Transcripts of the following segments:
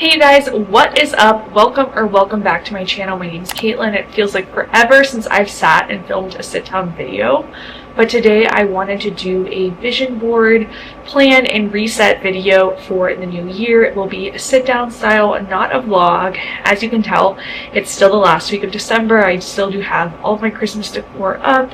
Hey you guys, what is up? Welcome back to my channel. My name is Caitlin. It feels like forever since I've sat and filmed a sit-down video, but today I wanted to do a vision board plan and reset video for the new year. It will be a sit-down style, not a vlog. As you can tell, it's still the last week of December. I still do have all of my Christmas decor up,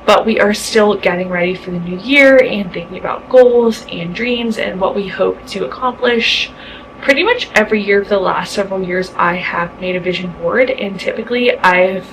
but we are still getting ready for the new year and thinking about goals and dreams and what we hope to accomplish. Pretty much every year for the last several years I have made a vision board, and typically I've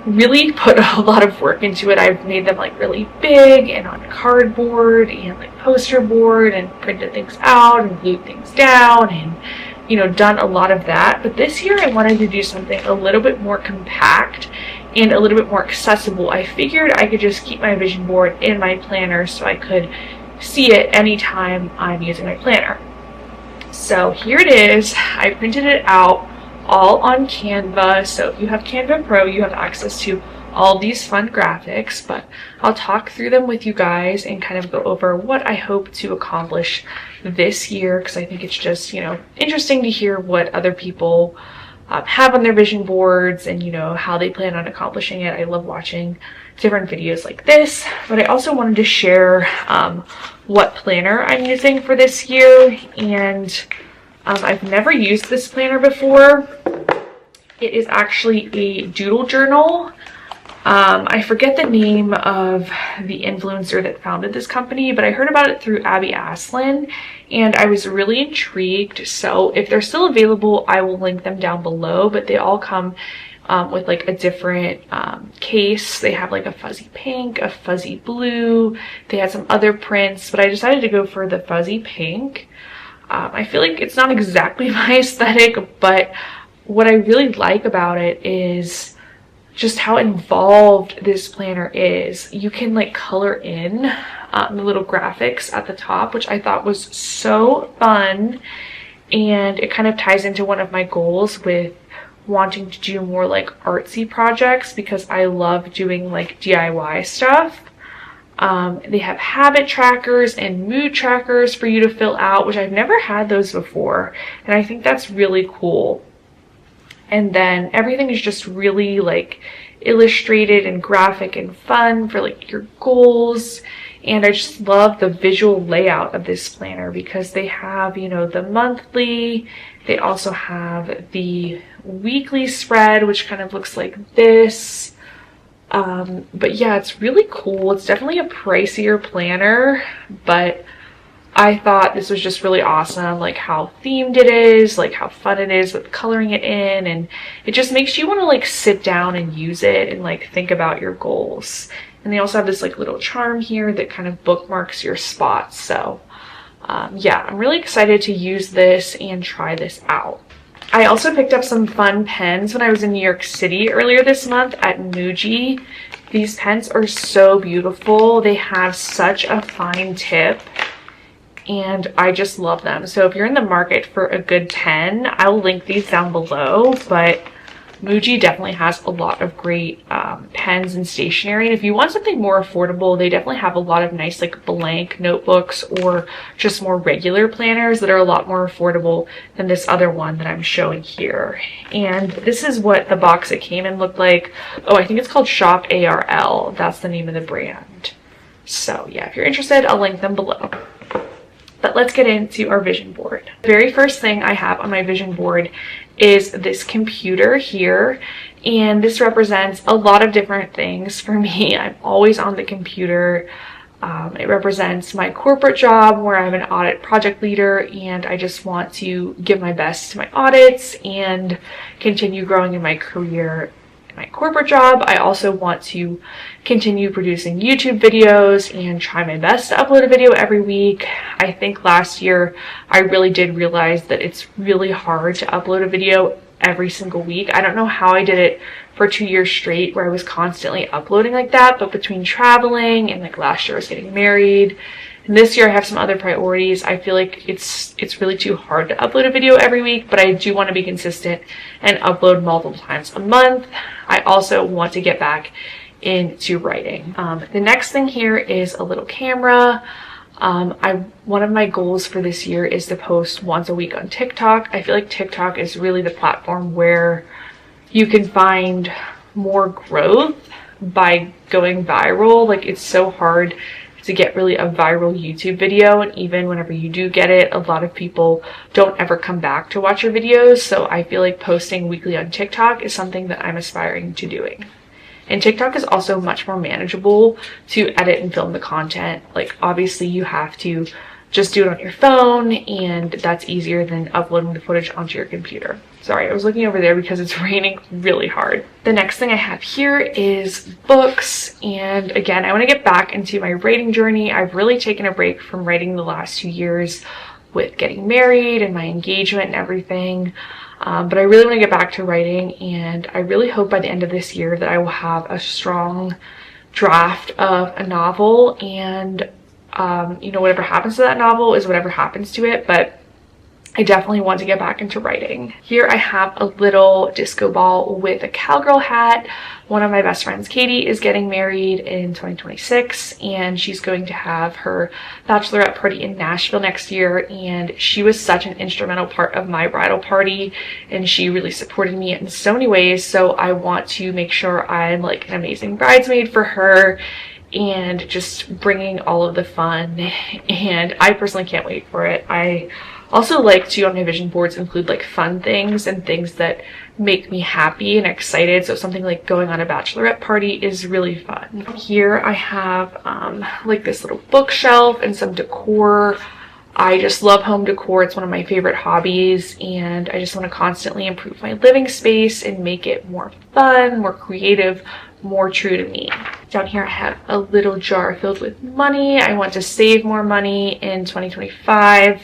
really put a lot of work into it. I've made them like really big and on cardboard and like poster board and printed things out and glued things down and done a lot of that. But this year I wanted to do something a little bit more compact and a little bit more accessible. I figured I could just keep my vision board in my planner so I could see it anytime I'm using my planner. So here it is. I printed it out all on Canva. So if you have Canva Pro, you have access to all these fun graphics, but I'll talk through them with you guys and kind of go over what I hope to accomplish this year, because I think it's just, interesting to hear what other people have on their vision boards and, how they plan on accomplishing it. I love watching different videos like this, but I also wanted to share what planner I'm using for this year. And I've never used this planner before. It is actually a doodle journal. I forget the name of the influencer that founded this company, but I heard about it through Abby Aslin and I was really intrigued. So if they're still available, I will link them down below, but they all come with like a different case. They have like a fuzzy pink, a fuzzy blue. They had some other prints, but I decided to go for the fuzzy pink. I feel like it's not exactly my aesthetic, but what I really like about it is just how involved this planner is. You can like color in the little graphics at the top, which I thought was so fun. And it kind of ties into one of my goals with wanting to do more like artsy projects, because I love doing like DIY stuff. They have habit trackers and mood trackers for you to fill out, which I've never had those before, and I think that's really cool. And then everything is just really like illustrated and graphic and fun for like your goals. And I just love the visual layout of this planner, because they have, the monthly, they also have the weekly spread, which kind of looks like this. But yeah, it's really cool. It's definitely a pricier planner, but I thought this was just really awesome, like how themed it is, like how fun it is with coloring it in, and it just makes you want to like sit down and use it and like think about your goals. And they also have this like little charm here that kind of bookmarks your spots. So yeah, I'm really excited to use this and try this out. I also picked up some fun pens when I was in New York City earlier this month at Muji. These pens are so beautiful. They have such a fine tip and I just love them. So if you're in the market for a good pen, I'll link these down below, but Muji definitely has a lot of great pens and stationery. And if you want something more affordable, they definitely have a lot of nice like blank notebooks or just more regular planners that are a lot more affordable than this other one that I'm showing here. And this is what the box it came in looked like. Oh, I think it's called Shop ARL. That's the name of the brand. So yeah, if you're interested, I'll link them below. But let's get into our vision board. The very first thing I have on my vision board is this computer here, and this represents a lot of different things for me. I'm always on the computer. It represents my corporate job where I'm an audit project leader, and I just want to give my best to my audits and continue growing in my career. My corporate job, I also want to continue producing YouTube videos and try my best to upload a video every week. I think last year I really did realize that it's really hard to upload a video every single week. I don't know how I did it for 2 years straight where I was constantly uploading like that, but between traveling and like last year I was getting married, and this year I have some other priorities, I feel like it's really too hard to upload a video every week, but I do want to be consistent and upload multiple times a month. I also want to get back into writing. The next thing here is a little camera. One of my goals for this year is to post once a week on TikTok. I feel like TikTok is really the platform where you can find more growth by going viral. Like, it's so hard to get really a viral YouTube video, and even whenever you do get it, a lot of people don't ever come back to watch your videos. So I feel like posting weekly on TikTok is something that I'm aspiring to doing. And TikTok is also much more manageable to edit and film the content. Like, obviously you have to just do it on your phone, and that's easier than uploading the footage onto your computer. Sorry, I was looking over there because it's raining really hard. The next thing I have here is books, and again, I want to get back into my writing journey. I've really taken a break from writing the last 2 years with getting married and my engagement and everything. But I really want to get back to writing, and I really hope by the end of this year that I will have a strong draft of a novel, and you know, whatever happens to that novel is whatever happens to it, but I definitely want to get back into writing. Here I have a little disco ball with a cowgirl hat. One of my best friends, Katie, is getting married in 2026, and she's going to have her bachelorette party in Nashville next year, and she was such an instrumental part of my bridal party, and she really supported me in so many ways. So I want to make sure I'm like an amazing bridesmaid for her and just bringing all of the fun, and I personally can't wait for it. I also like to, on my vision boards, include like fun things and things that make me happy and excited. So something like going on a bachelorette party is really fun. Here I have like this little bookshelf and some decor. I just love home decor. It's one of my favorite hobbies, and I just want to constantly improve my living space and make it more fun, more creative, more true to me. Down here I have a little jar filled with money. I want to save more money in 2025,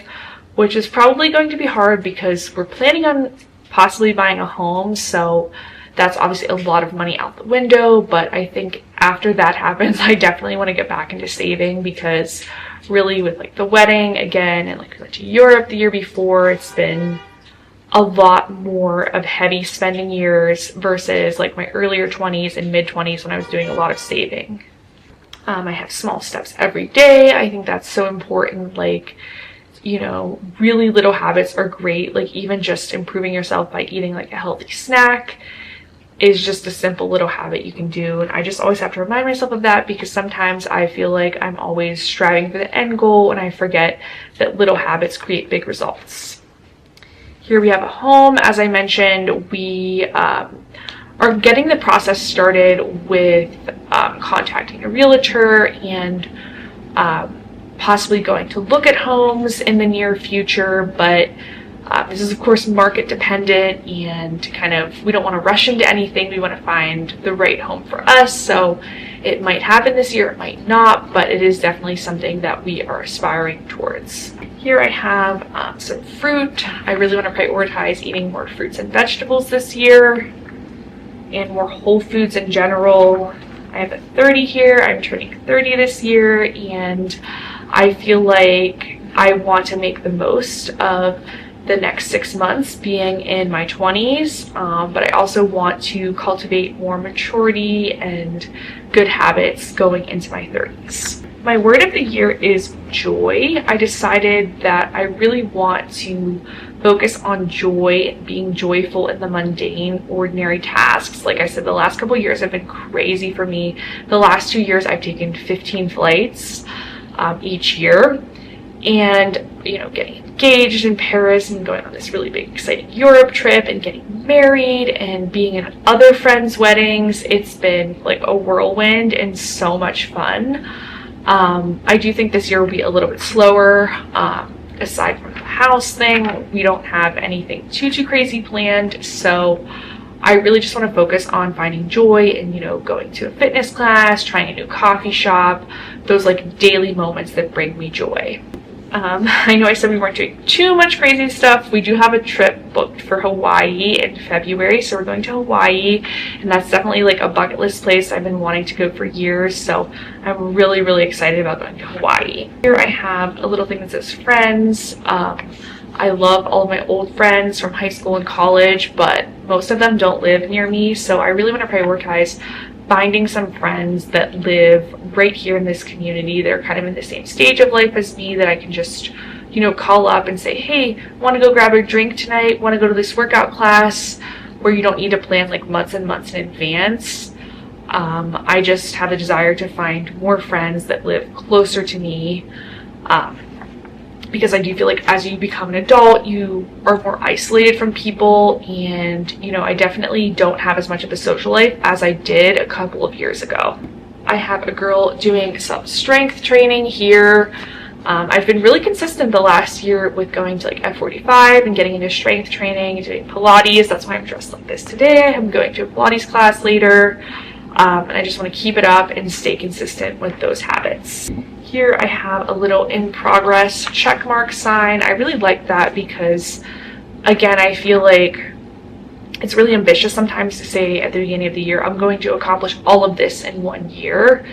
which is probably going to be hard because we're planning on possibly buying a home. So that's obviously a lot of money out the window. But I think after that happens, I definitely want to get back into saving, because really with like the wedding again, and like we went to Europe the year before, it's been a lot more of heavy spending years versus like my earlier 20s and mid 20s when I was doing a lot of saving. I have small steps every day. I think that's so important. Like, you know, really little habits are great. Like, even just improving yourself by eating like a healthy snack is just a simple little habit you can do. And I just always have to remind myself of that, because sometimes I feel like I'm always striving for the end goal and I forget that little habits create big results. Here we have a home. As I mentioned, we are getting the process started with contacting a realtor and possibly going to look at homes in the near future, but this is of course market dependent, and kind of, we don't want to rush into anything. We want to find the right home for us. So it might happen this year, it might not, but it is definitely something that we are aspiring towards. Here I have some fruit. I really want to prioritize eating more fruits and vegetables this year, and more whole foods in general. I have a 30 here. I'm turning 30 this year, and I feel like I want to make the most of the next 6 months being in my 20s, but I also want to cultivate more maturity and good habits going into my 30s. My word of the year is joy. I decided that I really want to focus on joy, being joyful in the mundane, ordinary tasks. Like I said, the last couple years have been crazy for me. The last 2 years I've taken 15 flights each year, and you know, getting engaged in Paris and going on this really big exciting Europe trip and getting married and being in other friends' weddings. It's been like a whirlwind and so much fun. I do think this year will be a little bit slower. Aside from the house thing, we don't have anything too crazy planned, so I really just want to focus on finding joy and, you know, going to a fitness class, trying a new coffee shop, those like daily moments that bring me joy. I know I said we weren't doing too much crazy stuff. We do have a trip booked for Hawaii in February, so we're going to Hawaii, and that's definitely like a bucket list place I've been wanting to go for years, so I'm really excited about going to Hawaii. Here I have a little thing that says friends. I love all of my old friends from high school and college, but most of them don't live near me, so I really want to prioritize finding some friends that live right here in this community. They're kind of in the same stage of life as me, that I can just, you know, call up and say, hey, want to go grab a drink tonight? Want to go to this workout class? Where you don't need to plan like months and months in advance. I just have a desire to find more friends that live closer to me, because I do feel like as you become an adult, you are more isolated from people, and you know, I definitely don't have as much of a social life as I did a couple of years ago. I have a girl doing some strength training here. I've been really consistent the last year with going to like F45 and getting into strength training and doing Pilates. That's why I'm dressed like this today. I'm going to a Pilates class later, and I just want to keep it up and stay consistent with those habits. Here I have a little in progress check mark sign. I really like that because, again, I feel like it's really ambitious sometimes to say at the beginning of the year, I'm going to accomplish all of this in 1 year.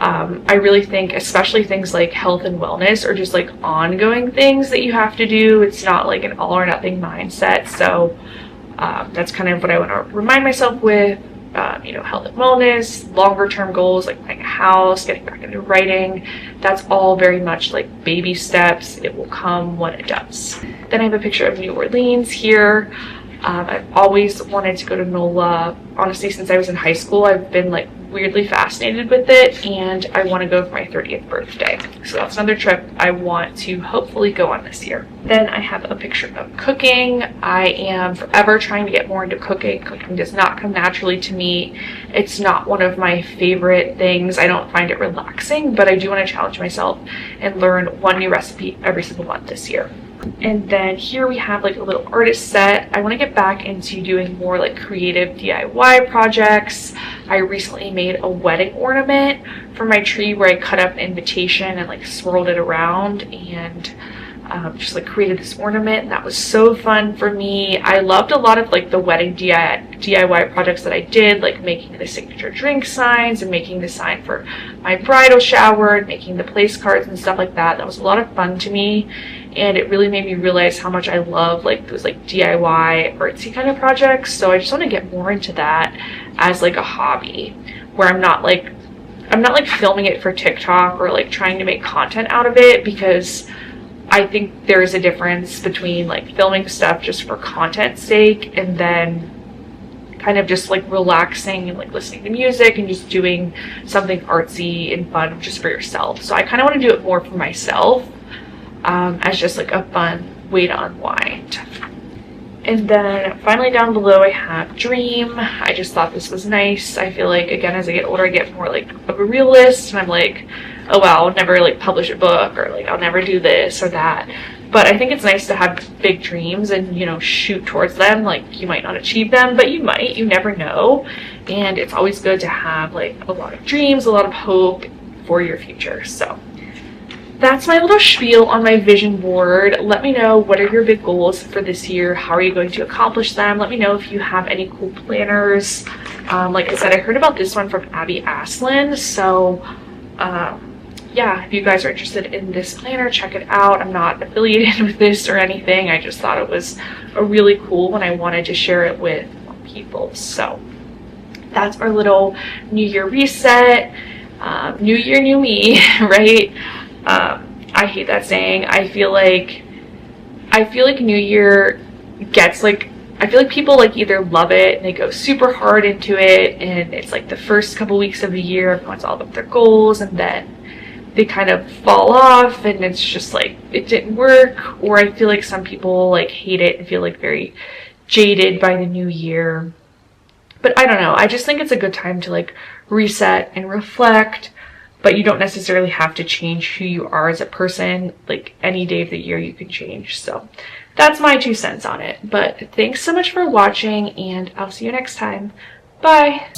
I really think, especially things like health and wellness, or just like ongoing things that you have to do. It's not like an all or nothing mindset. So that's kind of what I want to remind myself with, you know, health and wellness, longer term goals like buying a house, getting back into writing. That's all very much like baby steps. It will come when it does. Then I have a picture of New Orleans here. I've always wanted to go to NOLA. Honestly, since I was in high school, I've been like weirdly fascinated with it, and I want to go for my 30th birthday. So that's another trip I want to hopefully go on this year. Then I have a picture of cooking. I am forever trying to get more into cooking. Cooking does not come naturally to me. It's not one of my favorite things. I don't find it relaxing, but I do want to challenge myself and learn one new recipe every single month this year. And then here we have like a little artist set. I want to get back into doing more like creative DIY projects. I recently made a wedding ornament for my tree where I cut up an invitation and like swirled it around, and just like created this ornament, and that was so fun for me. I loved a lot of like the wedding DIY projects that I did, like making the signature drink signs and making the sign for my bridal shower and making the place cards and stuff like that. That was a lot of fun to me, and it really made me realize how much I love like those like DIY artsy kind of projects. So I just want to get more into that as like a hobby, where I'm not like filming it for TikTok or like trying to make content out of it, because I think there is a difference between like filming stuff just for content's sake and then kind of just like relaxing and like listening to music and just doing something artsy and fun just for yourself. So I kind of want to do it more for myself, as just like a fun way to unwind. And then finally down below I have dream. I just thought this was nice. I feel like, again, as I get older I get more like of a realist, and I'm like, oh wow, I'll never like publish a book, or like I'll never do this or that. But I think it's nice to have big dreams and, you know, shoot towards them. Like, you might not achieve them, but you might, you never know. And it's always good to have like a lot of dreams, a lot of hope for your future. So that's my little spiel on my vision board. Let me know, what are your big goals for this year? How are you going to accomplish them? Let me know if you have any cool planners. Like I said, I heard about this one from Abby Aslin. So yeah, if you guys are interested in this planner, check it out. I'm not affiliated with this or anything. I just thought it was a really cool one. I wanted to share it with more people. So that's our little New Year reset. New year, new me, right? I hate that saying. I feel like New Year gets like, I feel like people like either love it and they go super hard into it, and it's like the first couple weeks of the year everyone's all about their goals, and then they kind of fall off and it's just like it didn't work. Or I feel like some people like hate it and feel like very jaded by the new year. But I don't know, I just think it's a good time to like reset and reflect, but you don't necessarily have to change who you are as a person. Like, any day of the year you can change. So that's my 2 cents on it. But thanks so much for watching, and I'll see you next time. Bye.